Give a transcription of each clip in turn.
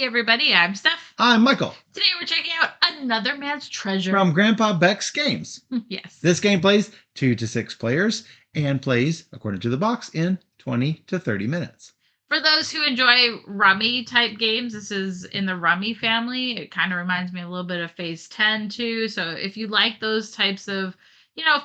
Hey everybody, I'm Steph. I'm Michael. Today we're checking out Another Man's Treasure. From Grandpa Beck's Games. Yes. This game plays 2 to 6 players and plays, according to the box, in 20 to 30 minutes. For those who enjoy rummy type games, this is in the rummy family. It kind of reminds me a little bit of Phase 10 too. So if you like those types of,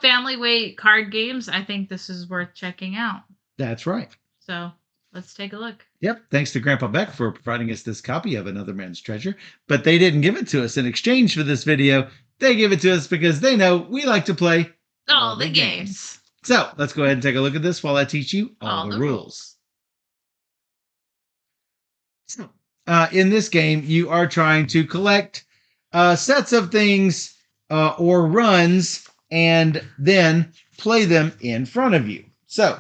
family weight card games, I think this is worth checking out. That's right. So let's take a look. Yep. Thanks to Grandpa Beck for providing us this copy of Another Man's Treasure. But they didn't give it to us in exchange for this video. They give it to us because they know we like to play all the games. So let's go ahead and take a look at this while I teach you all the rules. So, in this game, you are trying to collect sets of things or runs and then play them in front of you. So,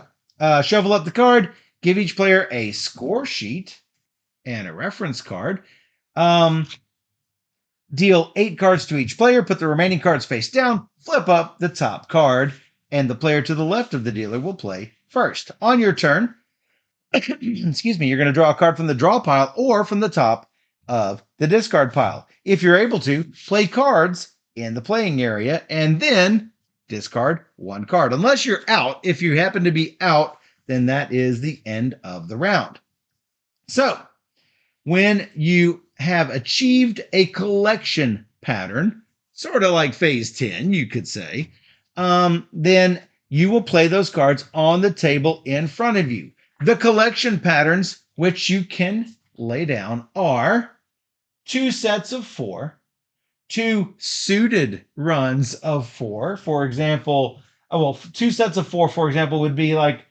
shovel up the card, give each player a score sheet and a reference card. Deal 8 cards to each player, put the remaining cards face down, flip up the top card, and the player to the left of the dealer will play first. On your turn, excuse me, you're going to draw a card from the draw pile or from the top of the discard pile. If you're able to, play cards in the playing area and then discard 1 card. Unless you're out, if you happen to be out, then that is the end of the round. So, when you have achieved a collection pattern, sort of like Phase 10, you could say, then you will play those cards on the table in front of you. The collection patterns, which you can lay down, are 2 sets of 4, 2 suited runs of 4. For example, 2 sets of 4, for example, would be like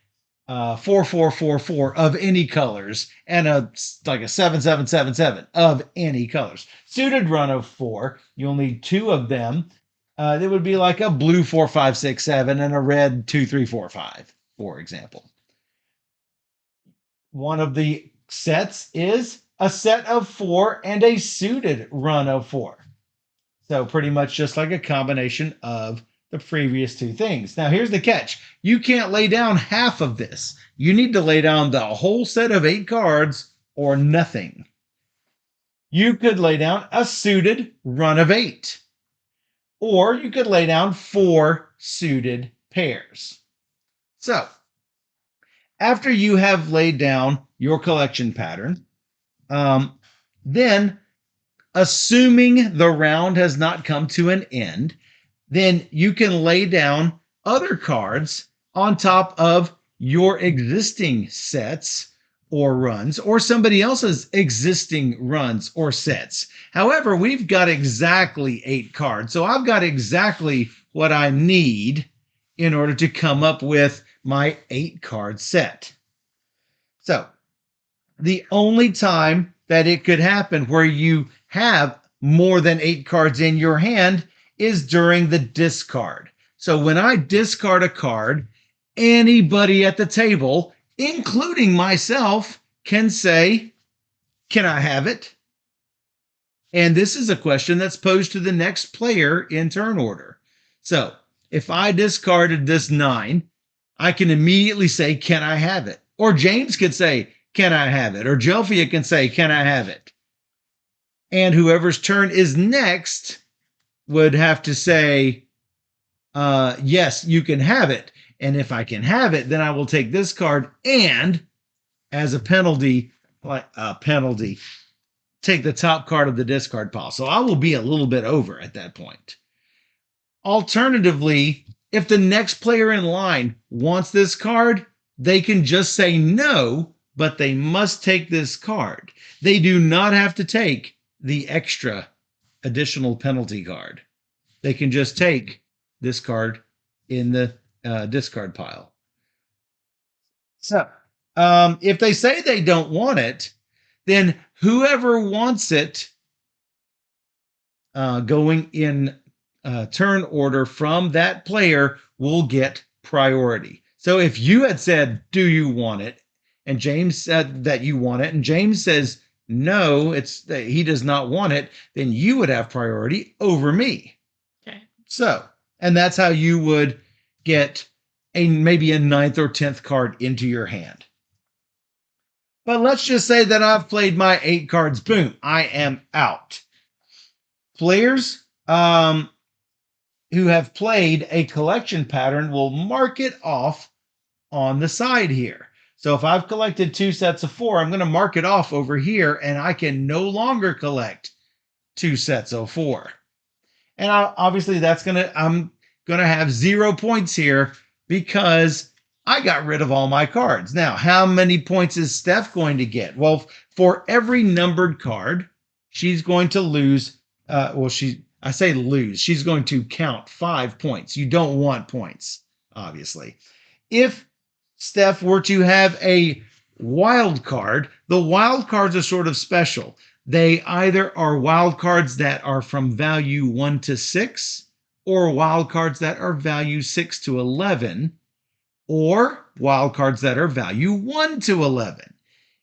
4, 4, 4, 4 of any colors, and like a 7, 7, 7, 7 of any colors. Suited run of 4, you'll need 2 of them. It would be like a blue 4, 5, 6, 7 and a red 2, 3, 4, 5, for example. One of the sets is a set of 4 and a suited run of 4. So pretty much just like a combination of the previous 2 things. Now here's the catch. You can't lay down half of this. You need to lay down the whole set of 8 cards or nothing. You could lay down a suited run of 8. Or you could lay down 4 suited pairs. So, after you have laid down your collection pattern, then, assuming the round has not come to an end, then you can lay down other cards on top of your existing sets or runs, or somebody else's existing runs or sets. However, we've got exactly 8 cards, so I've got exactly what I need in order to come up with my 8-card set. So, the only time that it could happen where you have more than 8 cards in your hand is during the discard. So when I discard a card, anybody at the table, including myself, can say, "Can I have it?" And this is a question that's posed to the next player in turn order. So if I discarded this 9, I can immediately say, "Can I have it?" Or James could say, "Can I have it?" Or Jelfia can say, "Can I have it?" And whoever's turn is next would have to say, "Yes, you can have it." And if I can have it, then I will take this card and, as a penalty, take the top card of the discard pile. So I will be a little bit over at that point. Alternatively, if the next player in line wants this card, they can just say no, but they must take this card. They do not have to take the extra additional penalty card. They can just take this card in the discard pile. So, if they say they don't want it, then whoever wants it going in turn order from that player will get priority. So if you had said, "Do you want it?" and James said that you want it, and James says, "No, he does not want it," then you would have priority over me. Okay. So, and that's how you would get maybe a 9th or 10th card into your hand. But let's just say that I've played my 8 cards. Boom, I am out. Players who have played a collection pattern will mark it off on the side here. So if I've collected 2 sets of 4, I'm going to mark it off over here, and I can no longer collect 2 sets of 4. And obviously I'm going to have 0 points here because I got rid of all my cards. Now, how many points is Steph going to get? Well, for every numbered card, she's going to lose. I say lose. She's going to count 5 points. You don't want points, obviously. If Steph were to have a wild card, the wild cards are sort of special. They either are wild cards that are from value 1 to 6, or wild cards that are value 6 to 11, or wild cards that are value 1 to 11.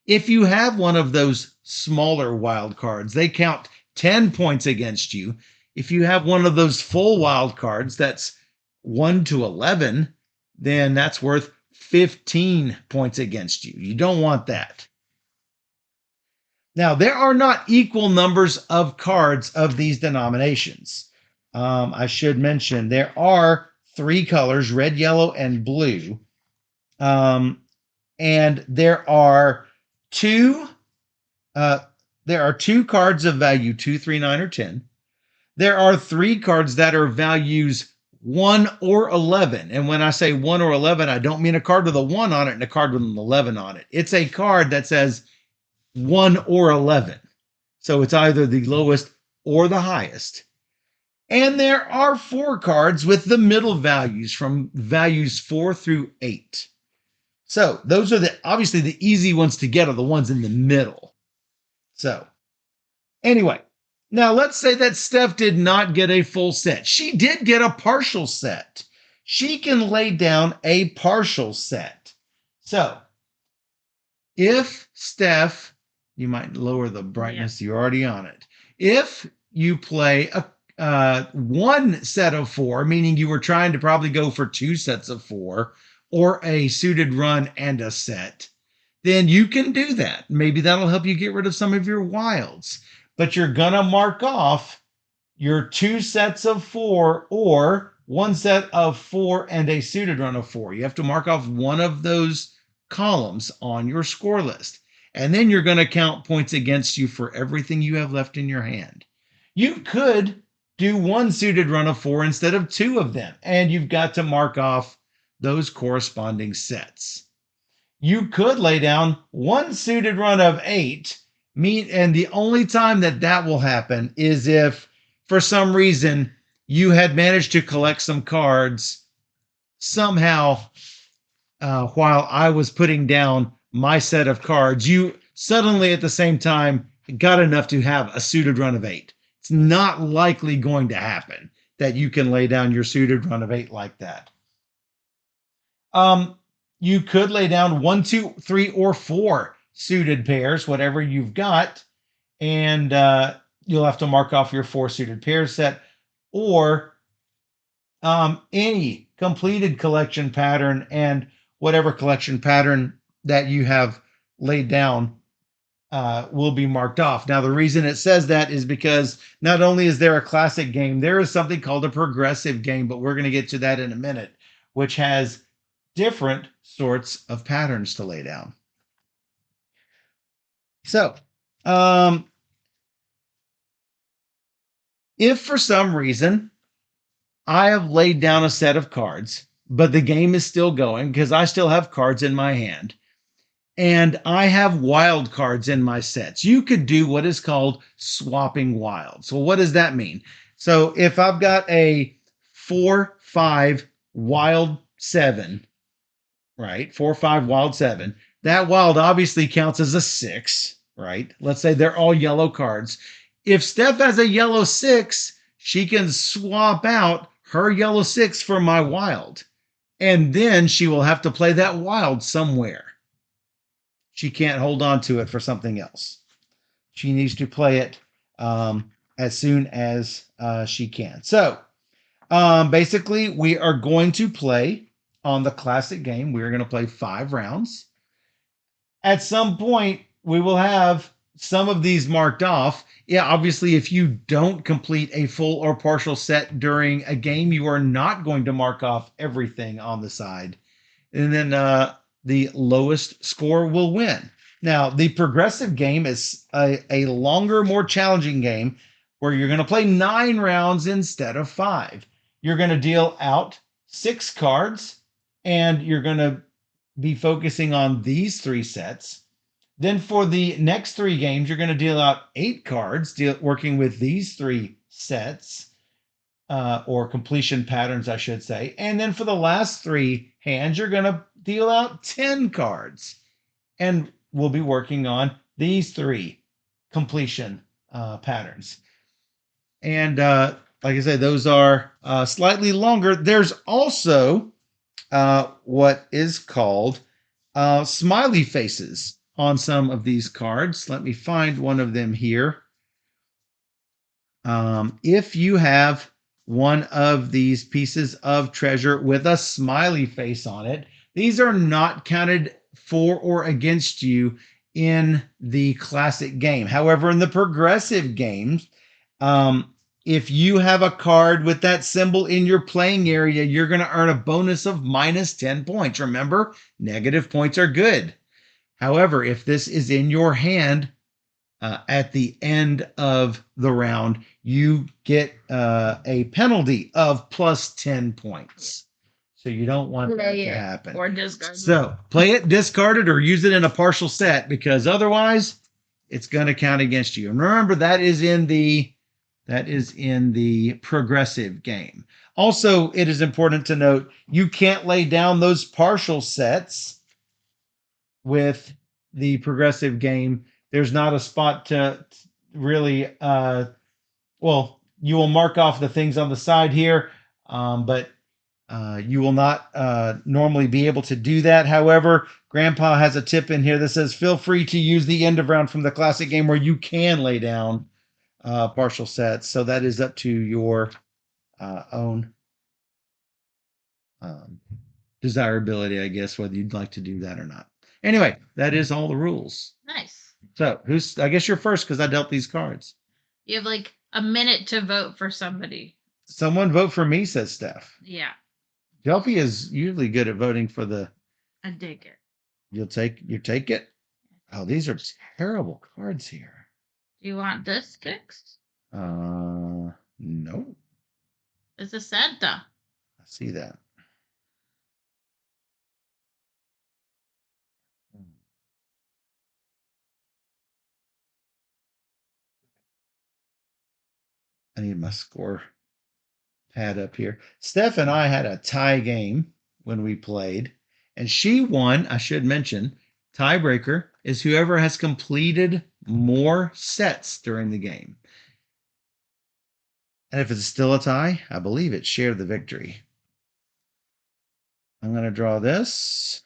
If you have one of those smaller wild cards, they count 10 points against you. If you have one of those full wild cards that's 1 to 11, then that's worth 15 points against you. You don't want that. Now, there are not equal numbers of cards of these denominations. I should mention there are 3 colors, red, yellow, and blue. And there are two cards of value 2, 3, 9, or 10. There are 3 cards that are values 1 or 11. And when I say 1 or 11, I don't mean a card with a 1 on it and a card with an 11 on it. It's a card that says 1 or 11. So it's either the lowest or the highest. And there are 4 cards with the middle values from values 4 through 8. So those are obviously the easy ones to get are the ones in the middle. So anyway, now let's say that Steph did not get a full set. She did get a partial set. She can lay down a partial set. So if Steph, you might lower the brightness, You're already on it. If you play one set of 4, meaning you were trying to probably go for 2 sets of 4, or a suited run and a set, then you can do that. Maybe that'll help you get rid of some of your wilds. But you're going to mark off your 2 sets of 4 or 1 set of 4 and a suited run of 4. You have to mark off one of those columns on your score list. And then you're going to count points against you for everything you have left in your hand. You could do 1 suited run of 4 instead of 2 of them, and you've got to mark off those corresponding sets. You could lay down 1 suited run of 8, and the only time that will happen is if, for some reason, you had managed to collect some cards somehow while I was putting down my set of cards. You suddenly, at the same time, got enough to have a suited run of 8. It's not likely going to happen that you can lay down your suited run of 8 like that. You could lay down 1, 2, 3, or 4 suited pairs, whatever you've got, and you'll have to mark off your 4 suited pairs set, or any completed collection pattern and whatever collection pattern that you have laid down will be marked off. Now, the reason it says that is because not only is there a classic game, there is something called a progressive game, but we're going to get to that in a minute, which has different sorts of patterns to lay down. So, if for some reason I have laid down a set of cards, but the game is still going because I still have cards in my hand, and I have wild cards in my sets, you could do what is called swapping wilds. So what does that mean? So if I've got a 4, 5 wild 7, right? 4, 5 wild 7. That wild obviously counts as a 6, right? Let's say they're all yellow cards. If Steph has a yellow 6, she can swap out her yellow 6 for my wild. And then she will have to play that wild somewhere. She can't hold on to it for something else. She needs to play it as soon as she can. So basically, we are going to play on the classic game. We're going to play 5 rounds. at some point we will have some of these marked off. Yeah, obviously, if you don't complete a full or partial set during a game, you are not going to mark off everything on the side. And then the lowest score will win. Now, the progressive game is a longer, more challenging game where you're going to play 9 rounds instead of 5. You're going to deal out 6 cards, and you're going to be focusing on these 3 sets. Then for the next 3 games, you're going to deal out 8 cards, working with these 3 sets, or completion patterns, I should say. And then for the last 3 hands, you're going to deal out 10 cards. And we'll be working on these 3 completion patterns. And like I said, those are slightly longer. There's also what is called smiley faces on some of these cards. Let me find one of them here. If you have one of these pieces of treasure with a smiley face on it, these are not counted for or against you in the classic game. However, in the progressive games, if you have a card with that symbol in your playing area, you're going to earn a bonus of minus 10 points. Remember, negative points are good. However, if this is in your hand, at the end of the round, you get a penalty of plus 10 points. So you don't want that to happen. Or discard. So play it, discard it, or use it in a partial set, because otherwise it's going to count against you. And remember, that is in the progressive game. Also, it is important to note you can't lay down those partial sets with the progressive game. There's not a spot to really, well, you will mark off the things on the side here, but you will not normally be able to do that. However, Grandpa has a tip in here that says feel free to use the end of round from the classic game where you can lay down partial sets. So that is up to your own desirability, I guess, whether you'd like to do that or not. Anyway, that is all the rules. Nice. So I guess you're first because I dealt these cards. You have like a minute to vote for somebody. Someone vote for me, says Steph. Yeah. Jelpy is usually good at voting for the. I dig it. You take it? Oh, these are terrible cards here. Do you want this fixed? No. It's a Santa. I see that. I need my score pad up here. Steph and I had a tie game when we played, and she won. I should mention, tiebreaker is whoever has completed more sets during the game. And if it's still a tie, I believe it shared the victory. I'm going to draw this.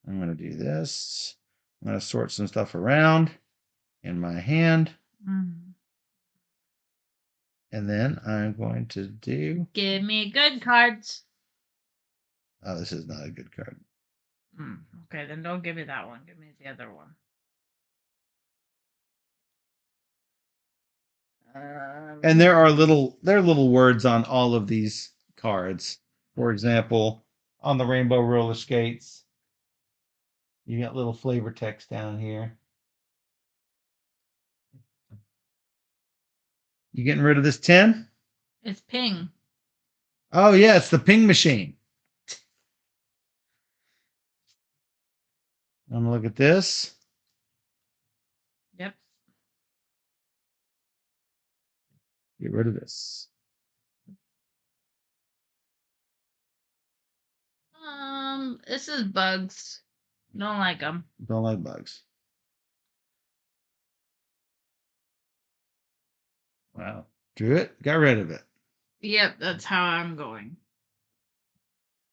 I'm going to do this. I'm going to sort some stuff around in my hand. And then I'm going to do. Give me good cards. Oh, this is not a good card. Okay, then don't give me that one. Give me the other one. And there are little words on all of these cards. For example, on the rainbow roller skates, you got little flavor text down here. You getting rid of this 10? It's ping. Oh yeah, it's the ping machine. I'm gonna look at this. Yep. Get rid of this. This is bugs. Don't like them. Don't like bugs. Wow. Drew it, got rid of it. Yep, that's how I'm going.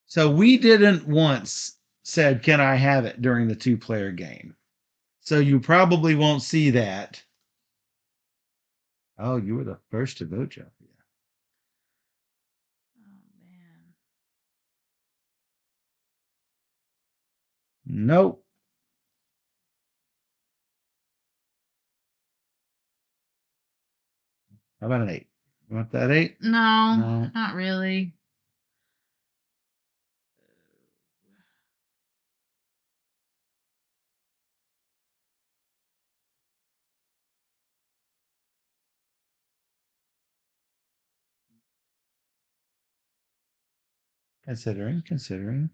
So we didn't once said, can I have it during the 2-player game? So you probably won't see that. Oh, you were the first to vote, Jeff. Oh man. Nope. How about an 8? You want that 8? No, No. not really. Considering.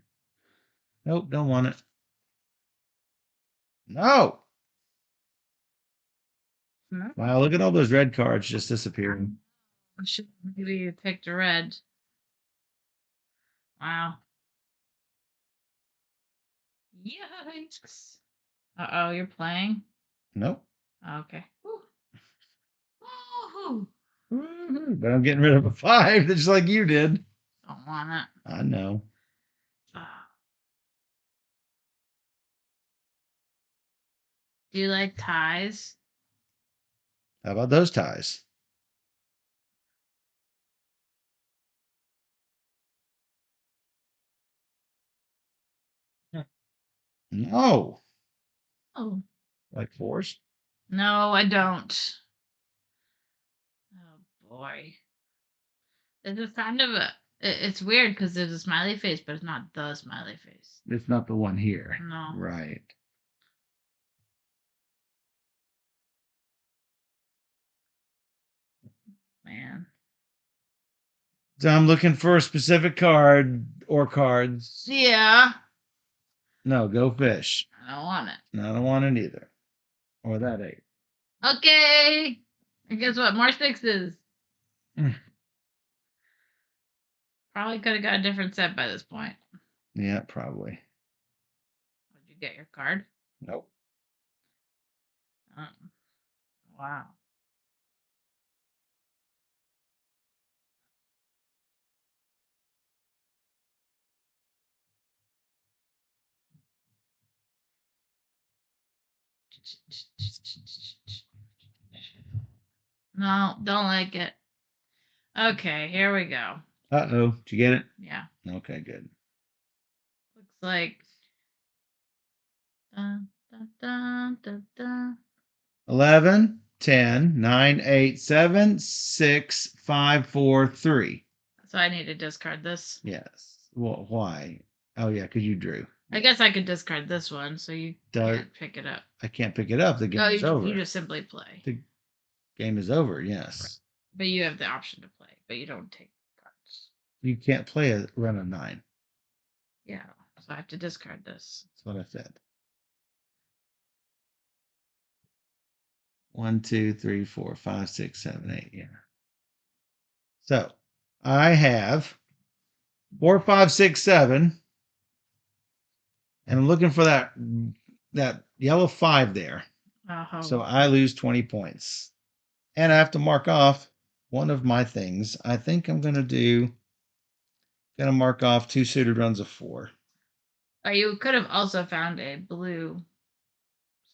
Nope, don't want it. No. No. Wow, look at all those red cards just disappearing. I should maybe picked a red. Wow. Yikes. Uh-oh, you're playing? Nope. Okay. Woo. Woohoo. But I'm getting rid of a 5 just like you did. Don't want it. I know. Ah. Do you like ties? How about those ties? No. Oh. Like 4s? No, I don't. Oh boy. This is kind of it's weird because there's a smiley face, but it's not the smiley face. It's not the one here. No. Right. Man. So I'm looking for a specific card or cards. Yeah. No, go fish. I don't want it. No, I don't want it either. Or that 8. Okay. And guess what? More sixes. Mm. Probably could have got a different set by this point. Yeah, probably. Did you get your card? Nope. Oh. Wow. No, don't like it. Okay, here we go. Uh-oh. Did you get it? Yeah. Okay, good. Looks like dun, dun, dun, dun, dun. 11, 10, 9, 8, 7, 6, 5, 4, 3. So I need to discard this. Yes. Well, why? Oh, yeah, because you drew. I guess I could discard this one, so you can't pick it up. I can't pick it up. The game Oh, is over. you just simply play. The game is over, yes. But you have the option to play, but you don't take cards. You can't play a run of 9. Yeah, so I have to discard this. That's what I said. 1, 2, 3, 4, 5, 6, 7, 8. Yeah. So I have 4, 5, 6, 7. And I'm looking for that yellow 5 there. Oh. So I lose 20 points. And I have to mark off one of my things. I think I'm gonna mark off 2 suited runs of 4. You could have also found a blue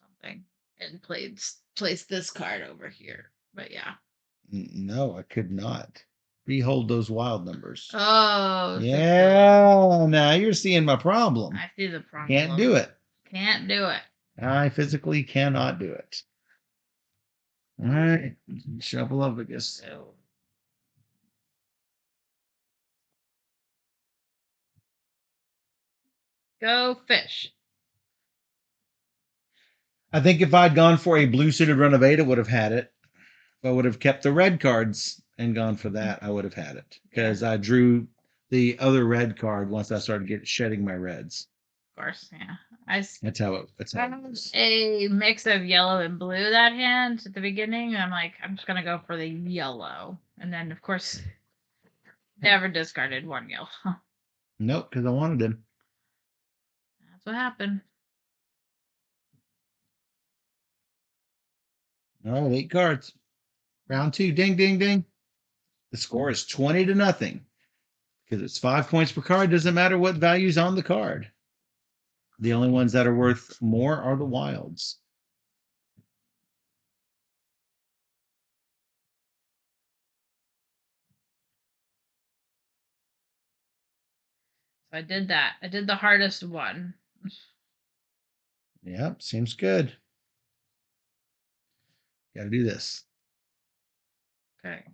something and placed this card over here. But yeah. No, I could not. Behold those wild numbers. Oh, Yeah, now you're seeing my problem. I see the problem. Can't do it. Can't do it. I physically cannot do it. All right, shuffle up, I guess. So go fish. I think if I'd gone for a blue suited run of 8, it would have had it. If I would have kept the red cards and gone for that, I would have had it because I drew the other red card once I started shedding my reds. Of course, yeah. That's how it was. A mix of yellow and blue that hand at the beginning. I'm like, I'm just gonna go for the yellow, and then of course, never discarded one yellow. Nope, because I wanted him. That's what happened. Oh, 8 cards. Round 2. Ding, ding, ding. The score is 20-0 because it's 5 points per card. Doesn't matter what value's on the card. The only ones that are worth more are the wilds. So I did that. I did the hardest one. Yep, seems good. Got to do this. Okay.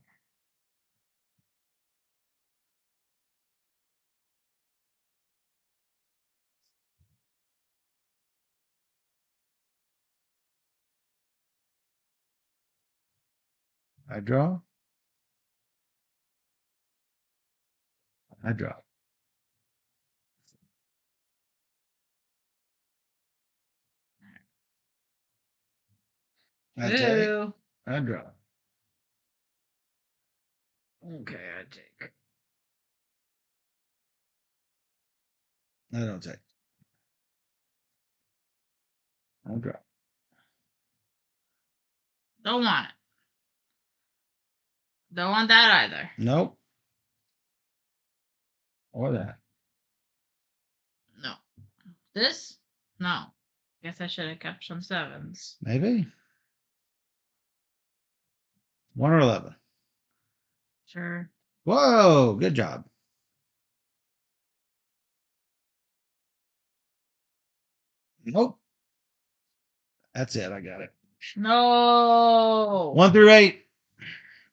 I draw. I draw. I take. Ooh. I draw. Okay, I take. I don't take. I draw. Don't want it. Don't want that either. Nope. Or that. No. This? No. Guess I should have kept some sevens. Maybe. 1 or 11. Sure. Whoa. Good job. Nope. That's it. I got it. No. 1 through 8.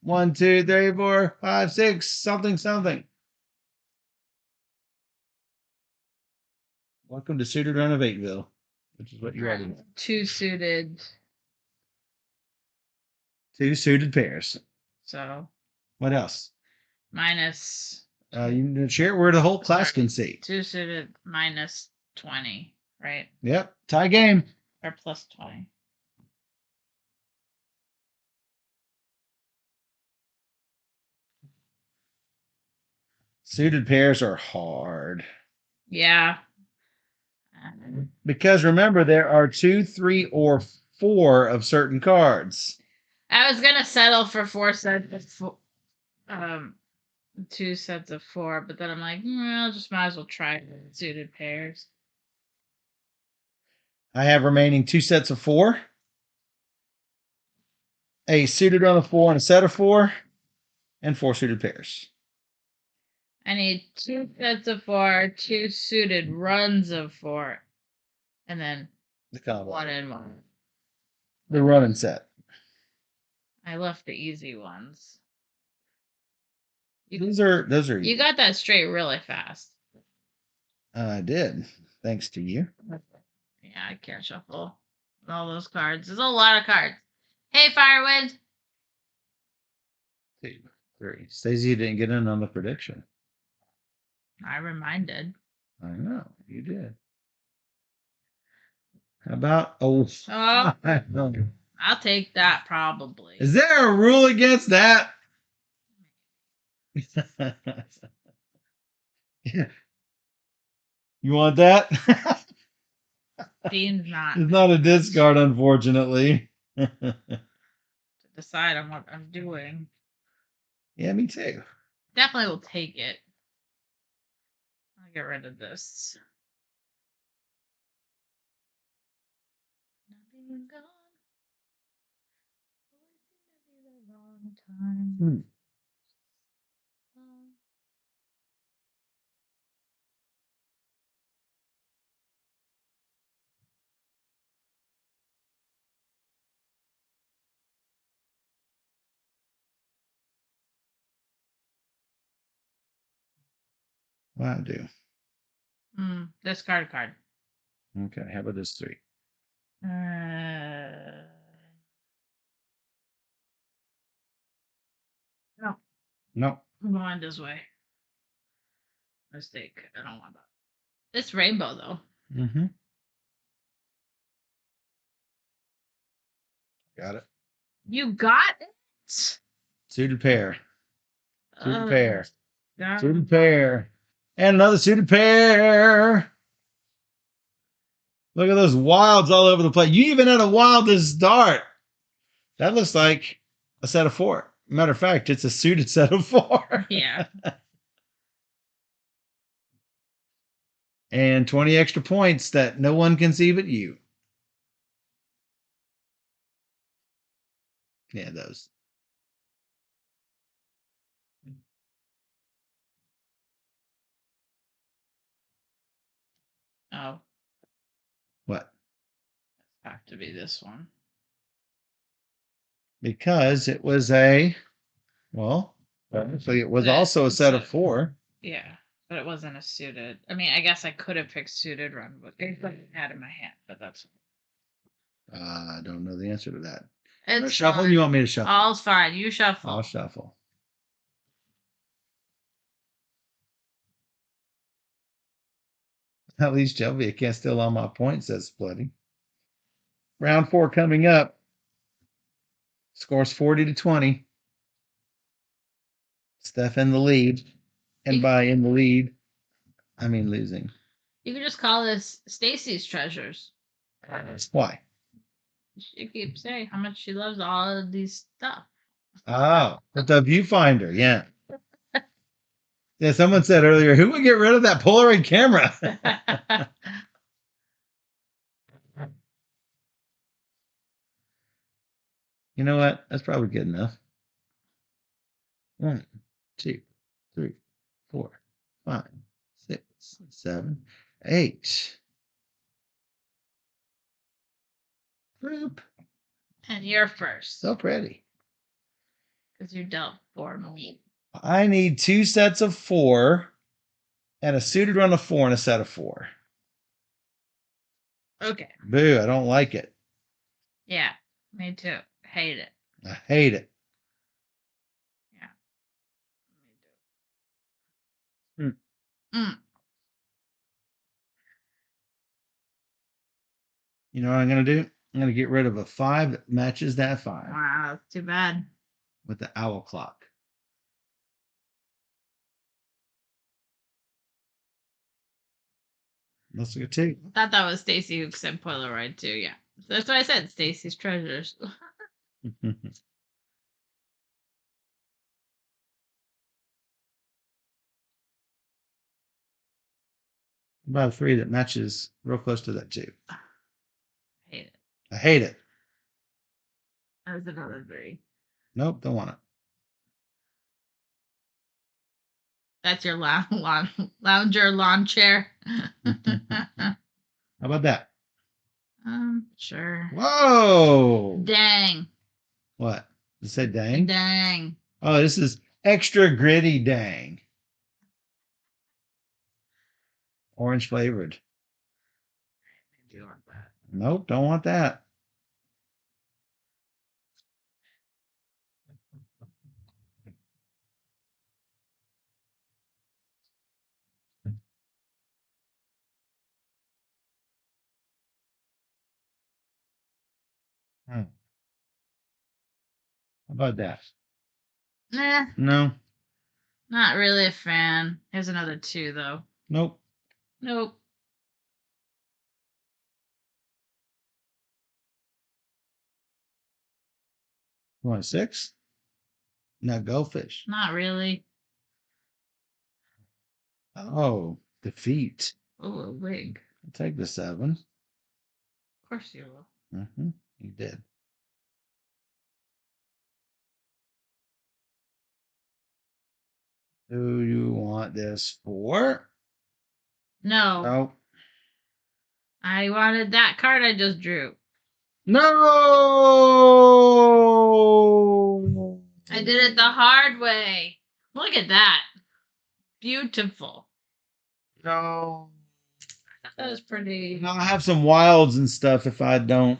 1, 2, 3, 4, 5, 6. Something, something. Welcome to Suited Renovateville, which is what you already know. 2 suited. 2 suited pairs. So What else? minus. You need to share it where the whole class can see. 2 suited minus 20, right? Yep. Tie game. Or plus 20. Suited pairs are hard. Yeah. Because remember, there are 2, 3, or 4 of certain cards. I was gonna settle for 4 sets of 2 sets of 4, but then I'm like, I'll just might as well try suited pairs. I have remaining 2 sets of 4. A suited run of 4 and a set of 4. And 4 suited pairs. I need 2 sets of 4, 2 suited runs of 4, and then The combo. 1 and 1. The running set. I left the easy ones. Those are You got that straight really fast. I did, thanks to you. Yeah, I can't shuffle all those cards. There's a lot of cards. Hey, Firewind. 2, 3. Stacey didn't get in on the prediction. I reminded. I know you did. How about Oh, I don't know. I'll take that probably. Is there a rule against that? Yeah. You want that? Seems not It's not a discard, unfortunately. to decide on what I'm doing. Yeah, me too. Definitely will take it. I'll get rid of this. Nothing gone. Always seem to be the wrong time. Well, I do. Discard a card. Okay, how about this 3? No, No. I'm going this way. Mistake. I don't want that. It's rainbow though. Mm-hmm. Got it. You got it. Suited pair. Suited pair. God. Suited pair. And another suited pair. Look at those wilds all over the place. You even had a wild to start. That looks like a set of 4. Matter of fact, it's a suited set of 4. Yeah. And 20 extra points that no one can see but you. Yeah, those. Oh, What? have to be this one. Because it was a Well, actually, it was But also a set of so- 4. Yeah, but it wasn't a suited. I mean, I guess I could have picked suited run, but I had in my hand. But that's I don't know the answer to that. it's Shuffle? fine. You want me to shuffle? All's fine. You shuffle. I'll shuffle. At least Shelby can't steal all my points, says Splitty. Round 4 coming up. Scores 40-20. Steph in the lead. And by in the lead, I mean losing. You could just call this Stacy's treasures. Why? She keeps saying how much she loves all of these stuff. Oh, but the viewfinder, yeah. Yeah, someone said earlier, who would get rid of that Polaroid camera? You know what? That's probably good enough. 1, 2, 3, 4, 5, 6, 7, 8. Group. And you're first. So pretty. Because you dealt 4 me. I need 2 sets of 4 and a suited run of 4 and a set of 4. Okay. Boo, I don't like it. Yeah, me too. Hate it. I hate it. Yeah. Me too. Mm. You know what I'm going to do? I'm going to get rid of a 5 that matches that 5 Wow, that's too bad. with the owl clock. Let's go 2. I thought that was Stacy who said Polaroid too. Yeah. So that's why I said Stacy's treasures. About a 3 that matches real close to that 2. Hate it. I hate it. That was another 3. Nope, don't want it. That's your lounger lawn chair. How about that? Sure. Whoa! Dang. What? You said dang? Dang. Oh, this is extra gritty dang. Orange flavored. Do you want that? Nope, don't want that. How about that? Nah, No. not really a fan. Here's another 2 though. Nope. Nope. You want a 6? No, goldfish. Not really. Oh, defeat. Oh, a wig. I'll take the 7. Of course you will. You did. Do you want this for? No. Nope. I wanted that card I just drew. No! I did it the hard way. Look at that. Beautiful. No. That was pretty. I'll have some wilds and stuff if I don't.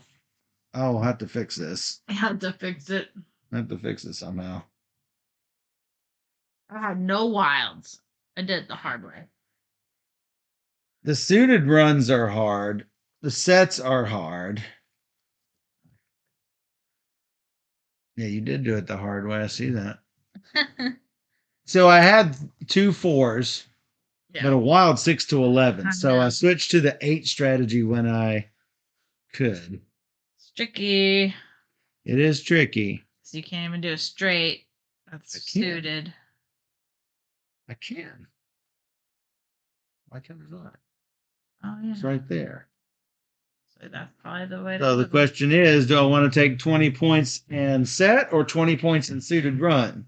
I'll have to fix this. I had to fix it. I have to fix it somehow. I had no wilds. I did it the hard way. The suited runs are hard. The sets are hard. Yeah, you did do it the hard way. I see that. So I had 2 4s, Yeah. but a wild 6 to 11. I So know. I switched to the 8 strategy when I could. It's tricky. It is tricky. So you can't even do a straight. That's I can't. suited. I can. Why can't I not? Oh yeah. It's right there. So that's probably the way to So do the it. question is, do I want to take 20 points in set or 20 points in suited run?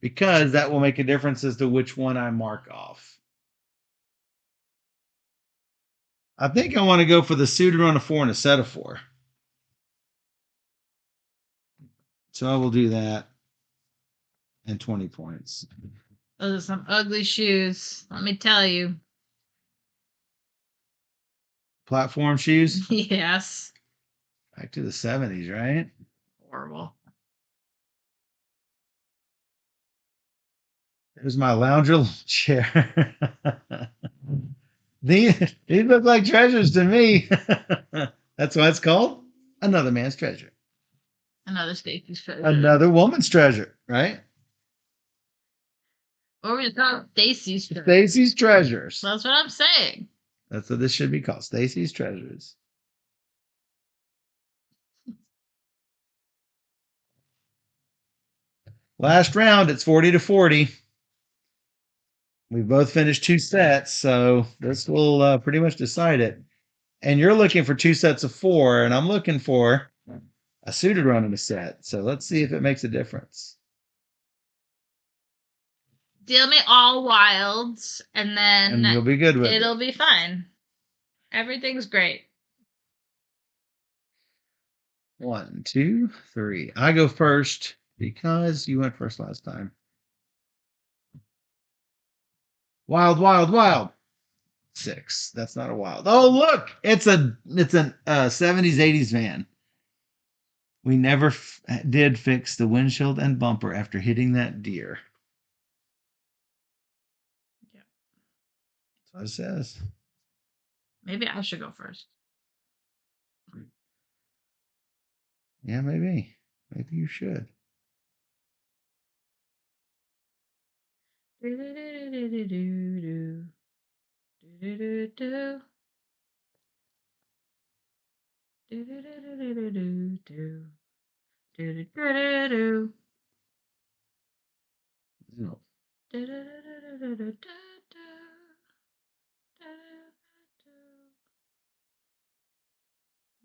Because that will make a difference as to which one I mark off. I think I want to go for the suited run of 4 and a set of 4. So I will do that. and 20 points. Those are some ugly shoes. Let me tell you. Platform shoes. Yes. Back to the 70s, right? Horrible. There's my lounger chair. these look like treasures to me. That's why it's called another man's treasure. Another Stacy's treasure. Another woman's treasure, right? Or we call it Stacy's treasure. Stacy's treasures. That's what I'm saying. That's what this should be called. Stacy's treasures. Last round, it's 40-40. We both finished 2 sets, so this will pretty much decide it. And you're looking for 2 sets of 4, and I'm looking for a suited run in a set. So let's see if it makes a difference. Deal me all wilds, and then And you'll be good with it'll it. be fine. Everything's great. 1, 2, 3. I go first because you went first last time. Wild, wild, wild. 6. That's not a wild. Oh, look, it's an 70s 80s van. We never did fix the windshield and bumper after hitting that deer. Yeah. That's what it says. Maybe I should go first. Yeah, maybe. Maybe you should. No.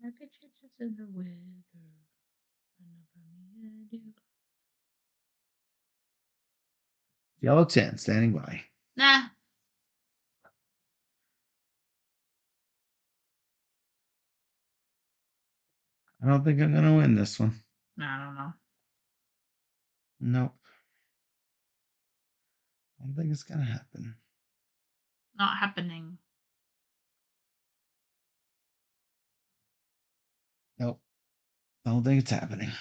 My picture just in the weather. Me and you. Yellow 10 standing by. Nah. I don't think I'm going to win this one. I don't know. Nope. I don't think it's going to happen. Not happening. Nope. I don't think it's happening.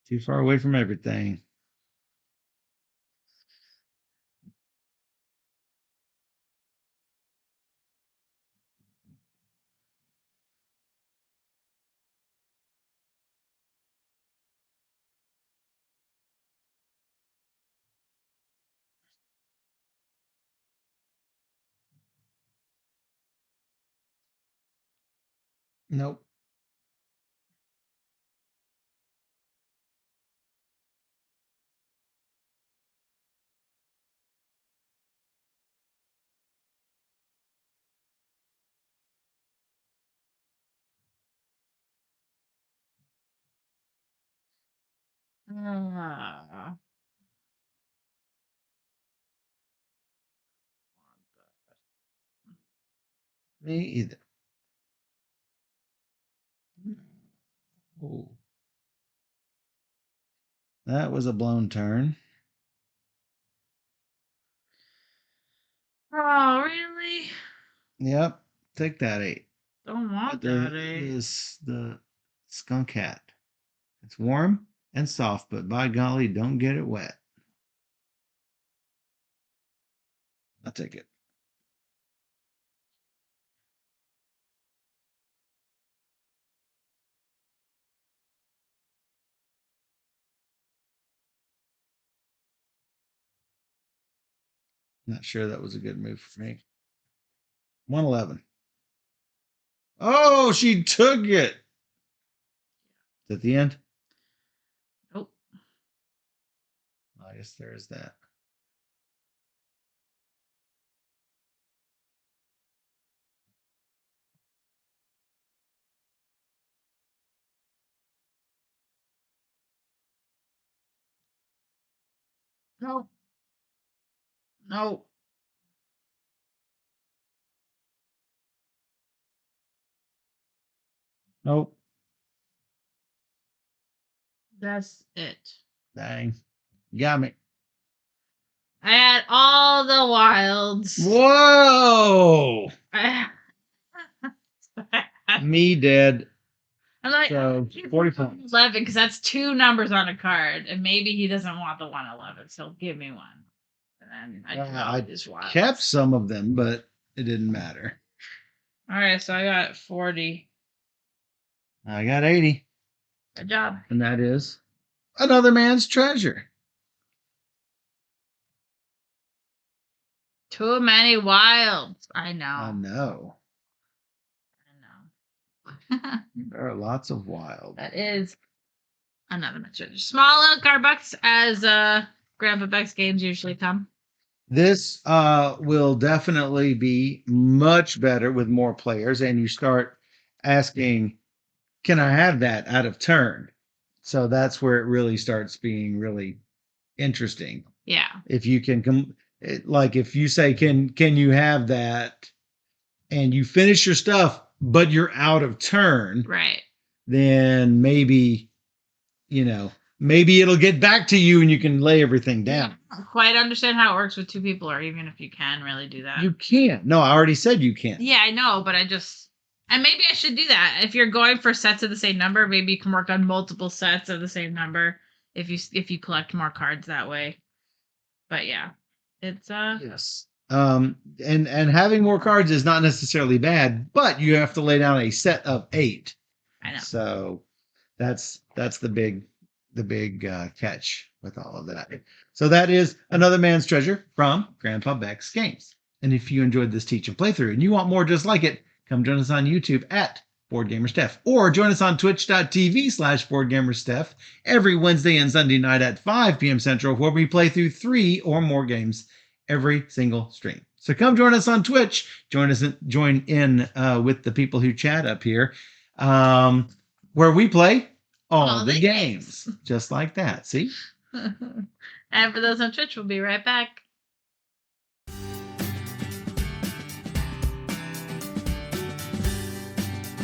Too far away from everything. Nope. Ah. Me either. Oh. That was a blown turn. Oh, really? Yep. Take that 8. Don't want The, that, eh? the skunk hat. It's warm and soft, but by golly, don't get it wet. I'll take it. Not sure that was a good move for me. 111. Oh, she took it. At the end? Nope. I guess there is that. Nope. Nope. Nope. That's it. Dang. You got me. I had all the wilds. Whoa! I- Me dead. I'm like, So 40 points. 11 because that's 2 numbers on a card, and maybe he doesn't want the 111, so give me one. And then I just wilds. kept some of them, but it didn't matter. All right, so I got 40. I got 80. Good job. And that is another man's treasure. Too many wilds. I know. I know. I know. There are lots of wild. That is another treasure. Small little card box, as Grandpa Beck's games usually come. This will definitely be much better with more players, and you start asking, can I have that out of turn? So that's where it really starts being really interesting. Yeah. If you can come, like if you say, can you have that, and you finish your stuff, but you're out of turn, Right. then maybe, maybe it'll get back to you and you can lay everything down. I don't quite understand how it works with 2 people, or even if you can really do that. You can't. No, I already said you can't. Yeah, I know, but and maybe I should do that. If you're going for sets of the same number, maybe you can work on multiple sets of the same number if you collect more cards that way. But yeah, it's Yes. And having more cards is not necessarily bad, but you have to lay down a set of 8. I know. So that's the big catch with all of that. So that is another man's treasure from Grandpa Beck's Games. And if you enjoyed this teach and playthrough and you want more just like it, come join us on YouTube at BoardGamerSteph, or join us on twitch.tv/BoardGamerSteph every Wednesday and Sunday night at 5 p.m. Central, where we play through 3 or more games every single stream. So come join us on Twitch. Join in with the people who chat up here, where we play all the games. Just like that. See? And for those on Twitch, we'll be right back.